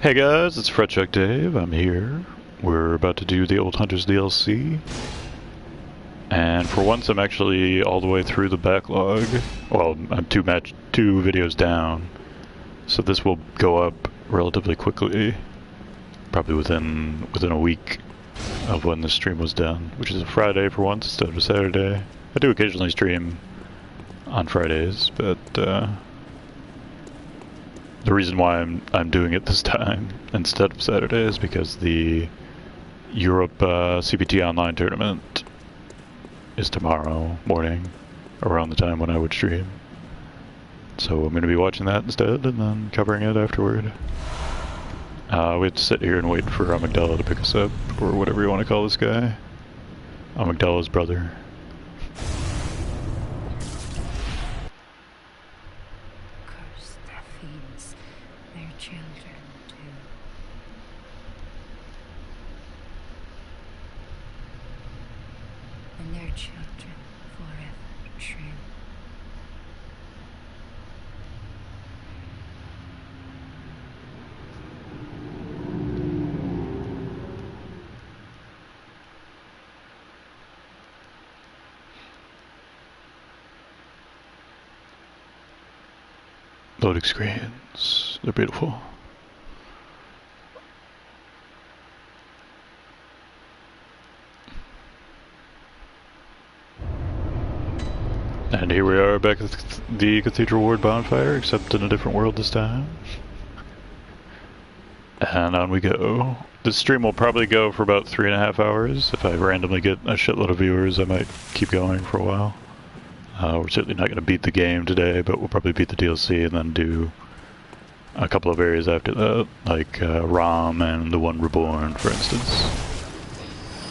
Hey guys, it's Fretchuck Dave. I'm here. We're about to do the Old Hunters DLC. And for once I'm actually all the way through the backlog. Well, I'm two videos down. So this will go up relatively quickly. Probably within a week of when the stream was done, which is a Friday for once instead of a Saturday. I do occasionally stream on Fridays, but the reason why I'm doing it this time instead of Saturday is because the Europe CPT Online tournament is tomorrow morning, around the time when I would stream. So I'm going to be watching that instead, and then covering it afterward. We have to sit here and wait for Amygdala to pick us up, or whatever you want to call this guy. Amygdala's brother. Loading screens. They're beautiful. And here we are back at the Cathedral Ward bonfire, except in a different world this time. And on we go. This stream will probably go for about 3.5 hours. If I randomly get a shitload of viewers, I might keep going for a while. We're certainly not going to beat the game today, but we'll probably beat the DLC and then do a couple of areas after that, like ROM and the one Reborn, for instance.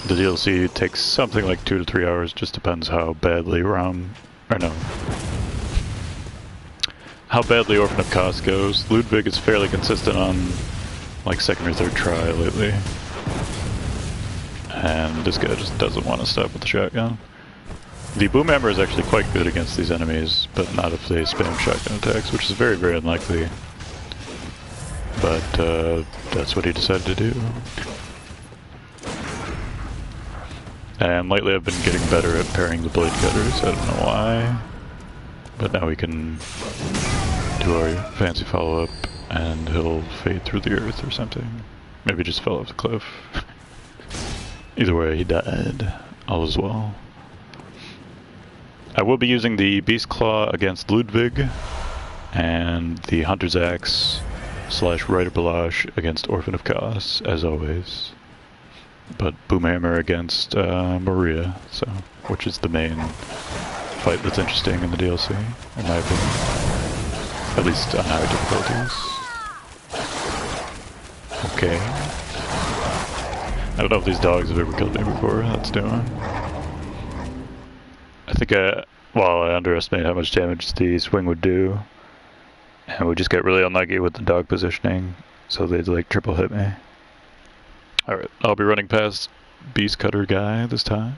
The DLC takes something like 2 to 3 hours, just depends how badly ROM, or no, how badly Orphan of Kos goes. Ludwig is fairly consistent on like second or third try lately. And this guy just doesn't want to stop with the shotgun. The boom hammer is actually quite good against these enemies, but not if they spam shotgun attacks, which is very, very unlikely. But that's what he decided to do. And lately I've been getting better at pairing the blade cutters, I don't know why. But now we can do our fancy follow-up and he'll fade through the earth or something. Maybe just fell off the cliff. Either way, he died. All is well. I will be using the Beast Claw against Ludwig, and the Hunter's Axe / Rider Balash against Orphan of Kos, as always. But Boomhammer against Maria, so which is the main fight that's interesting in the DLC, in my opinion. At least on high difficulties. Okay. I don't know if these dogs have ever killed me before, that's doing. I think I underestimated how much damage the swing would do. And we just got really unlucky with the dog positioning, so they'd like triple hit me. Alright, I'll be running past Beast Cutter guy this time.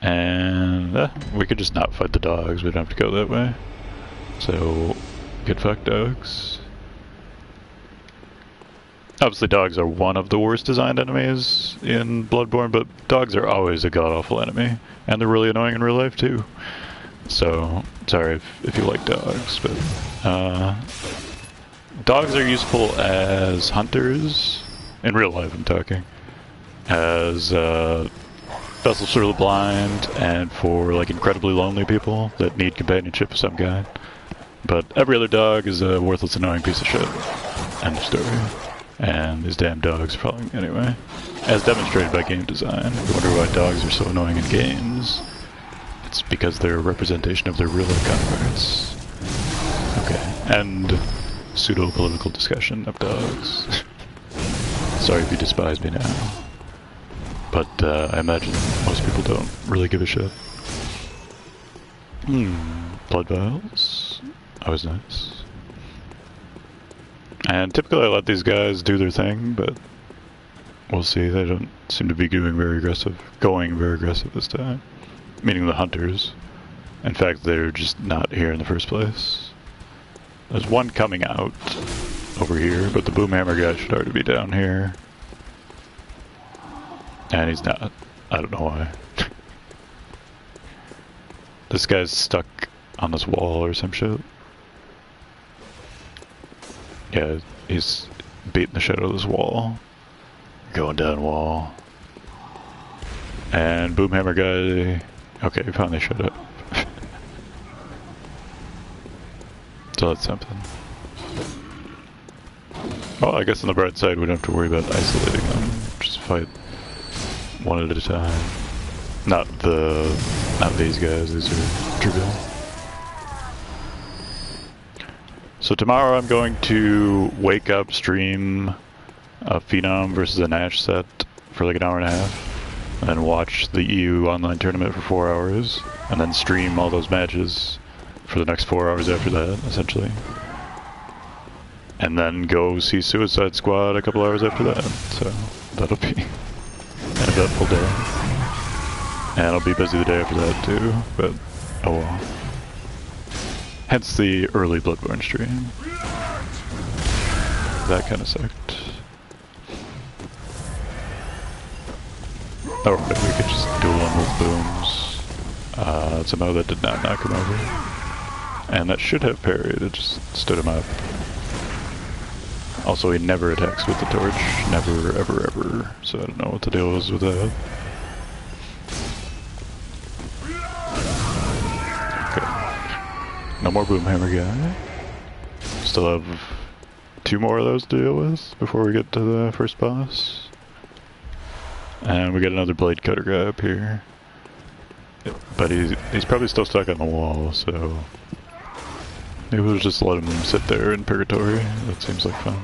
And we could just not fight the dogs, we don't have to go that way. So, get fucked, dogs. Obviously dogs are one of the worst designed enemies in Bloodborne, but dogs are always a god-awful enemy. And they're really annoying in real life too. So, sorry if you like dogs, but dogs are useful as hunters, in real life I'm talking, as vessels for the blind, and for like incredibly lonely people that need companionship of some kind. But every other dog is a worthless, annoying piece of shit. End of story. And these damn dogs are following me anyway. As demonstrated by game design. You wonder why dogs are so annoying in games. It's because they're a representation of their real life counterparts. Okay, and pseudo-political discussion of dogs. Sorry if you despise me now. But I imagine most people don't really give a shit. Blood vials. Always nice. And typically I let these guys do their thing, but we'll see. They don't seem to be going very aggressive this time. Meaning the hunters. In fact, they're just not here in the first place. There's one coming out, over here, but the Boomhammer guy should already be down here. And he's not. I don't know why. This guy's stuck on this wall or some shit. Yeah, he's beating the shit out of this wall. Going down wall. And Boomhammer guy... Okay, finally shut up. So that's something. Well, I guess on the bright side we don't have to worry about isolating them. Just fight one at a time. Not these guys, these are trivial. So tomorrow I'm going to wake up, stream a Phenom versus a Nash set for like an hour and a half, and then watch the EU online tournament for 4 hours, and then stream all those matches for the next 4 hours after that, essentially. And then go see Suicide Squad a couple hours after that, so that'll be an eventful day. And I'll be busy the day after that too, but oh well. Hence the early Bloodborne stream. That kind of sucked. Oh, right, we could just duel him with booms. Somehow that did not knock him over. And that should have parried, it just stood him up. Also, he never attacks with the torch. Never, ever, ever. So I don't know what the deal was with that. Okay. No more Boomhammer guy. Still have 2 more of those to deal with before we get to the first boss. And we got another blade cutter guy up here. But he's probably still stuck on the wall, so... Maybe we'll just let him sit there in purgatory. That seems like fun.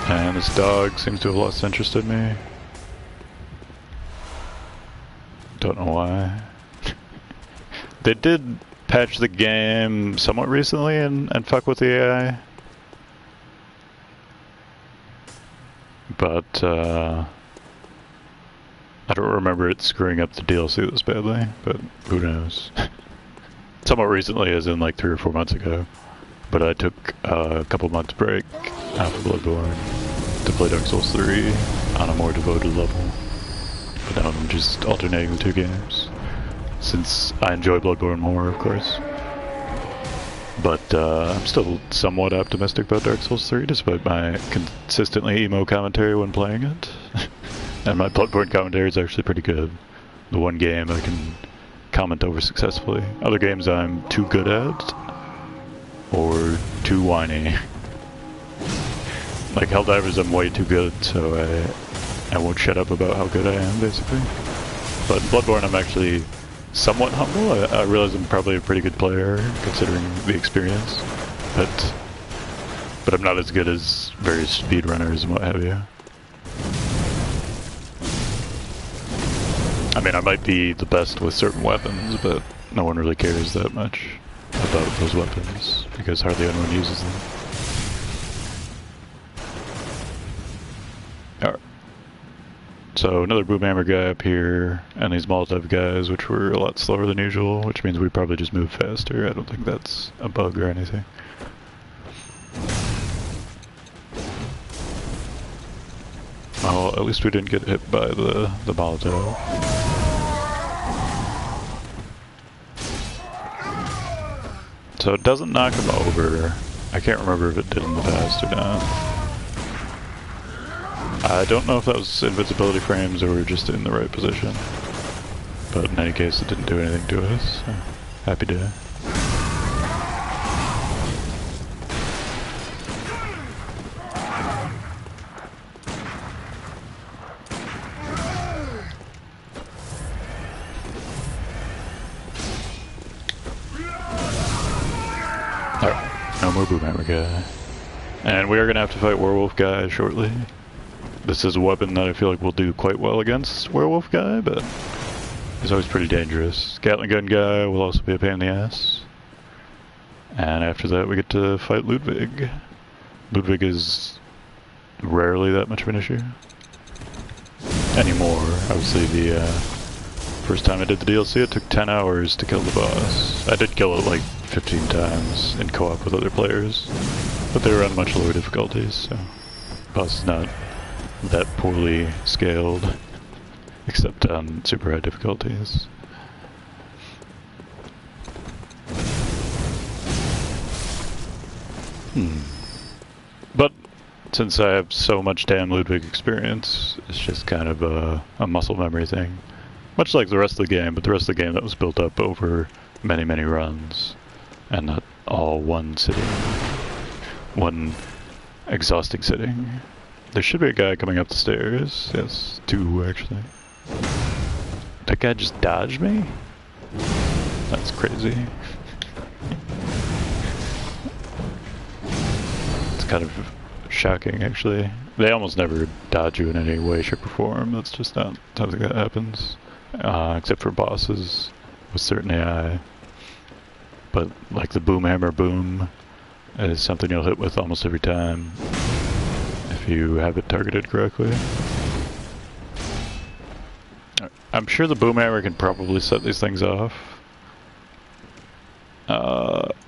And this dog seems to have lost interest in me. Don't know why. They did patch the game somewhat recently and fuck with the AI. But, I don't remember it screwing up the DLC this badly, but who knows. Somewhat recently, as in like 3 or 4 months ago. But I took a couple months break after Bloodborne to play Dark Souls 3 on a more devoted level. But now I'm just alternating the 2 games, since I enjoy Bloodborne more, of course. But I'm still somewhat optimistic about Dark Souls 3, despite my consistently emo commentary when playing it. And my Bloodborne commentary is actually pretty good. The one game I can comment over successfully. Other games I'm too good at, or too whiny. Like Helldivers I'm way too good, so I won't shut up about how good I am, basically. But Bloodborne I'm actually somewhat humble. I realize I'm probably a pretty good player, considering the experience, but I'm not as good as various speedrunners and what have you. I mean, I might be the best with certain weapons, but no one really cares that much about those weapons, because hardly anyone uses them. Alright. So another Boomhammer guy up here, and these Molotov guys, which were a lot slower than usual, which means we probably just move faster. I don't think that's a bug or anything. Well, at least we didn't get hit by the Molotov. So it doesn't knock him over. I can't remember if it did in the past or not. I don't know if that was invincibility frames or just in the right position. But in any case, it didn't do anything to us. So happy day. Alright, no more Boomhammer guy. And we are going to have to fight Werewolf guy shortly. This is a weapon that I feel like will do quite well against Werewolf guy, but he's always pretty dangerous. Gatling gun guy will also be a pain in the ass. And after that we get to fight Ludwig. Ludwig is rarely that much of an issue. anymore. Obviously, the first time I did the DLC, it took 10 hours to kill the boss. I did kill it like 15 times in co-op with other players, but they were on much lower difficulties, so the boss is not that poorly scaled, except on super high difficulties. But since I have so much Dan Ludwig experience, it's just kind of a muscle memory thing. Much like the rest of the game, but the rest of the game that was built up over many, many runs, and not all one sitting. One exhausting sitting. There should be a guy coming up the stairs. Yes, two actually. That guy just dodged me? That's crazy. It's kind of shocking, actually. They almost never dodge you in any way, shape, or form. That's just not something that happens. Except for bosses with certain AI. But like the boom hammer boom is something you'll hit with almost every time if you have it targeted correctly. I'm sure the boom hammer can probably set these things off,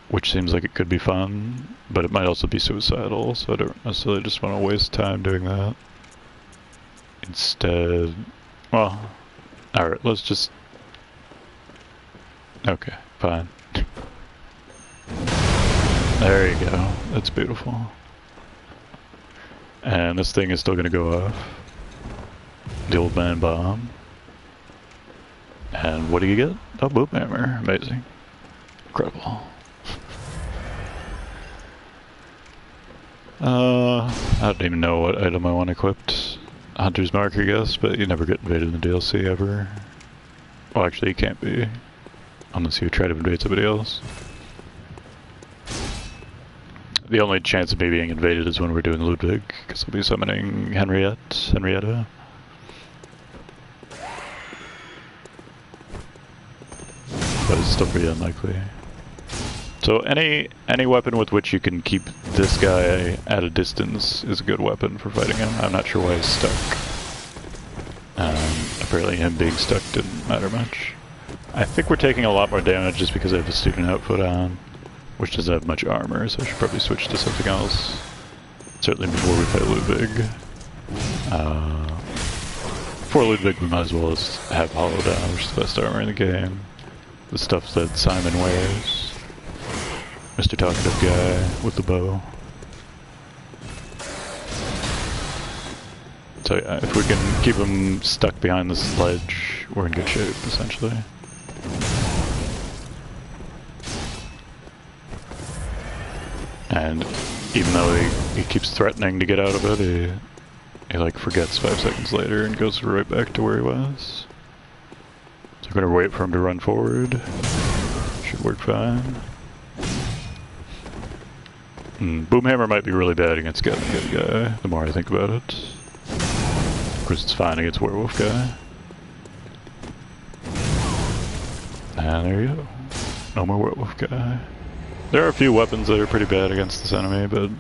which seems like it could be fun, but it might also be suicidal, so I don't necessarily just want to waste time doing that. Instead, well, alright, let's just... Okay, fine. There you go, that's beautiful. And this thing is still gonna go off. The old man bomb. And what do you get? A boom hammer. Amazing. Incredible. I don't even know what item I want equipped. Hunter's Mark, I guess, but you never get invaded in the DLC ever. Well, actually, you can't be. Unless you try to invade somebody else. The only chance of me being invaded is when we're doing Ludwig, because I'll be summoning Henrietta. But it's still pretty unlikely. So any weapon with which you can keep this guy at a distance is a good weapon for fighting him. I'm not sure why he's stuck. Apparently him being stuck didn't matter much. I think we're taking a lot more damage just because I have the student outfit on, which doesn't have much armor, so I should probably switch to something else. Certainly before we fight Ludwig. Before Ludwig we might as well have Hollow Down, which is the best armor in the game. The stuff that Simon wears. Mr. Talkative guy with the bow. So yeah, if we can keep him stuck behind the sledge, we're in good shape, essentially. And even though he keeps threatening to get out of it, he like forgets 5 seconds later and goes right back to where he was. So I'm gonna wait for him to run forward. Should work fine. Boomhammer might be really bad against Get guy, the more I think about it. Of course it's fine against Werewolf guy. And there you go. No more Werewolf guy. There are a few weapons that are pretty bad against this enemy, but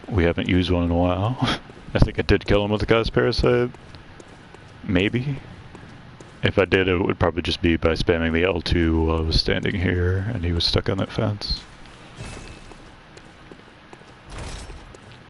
we haven't used one in a while. I think I did kill him with the Gauss Parasite. Maybe. If I did, it would probably just be by spamming the L2 while I was standing here and he was stuck on that fence.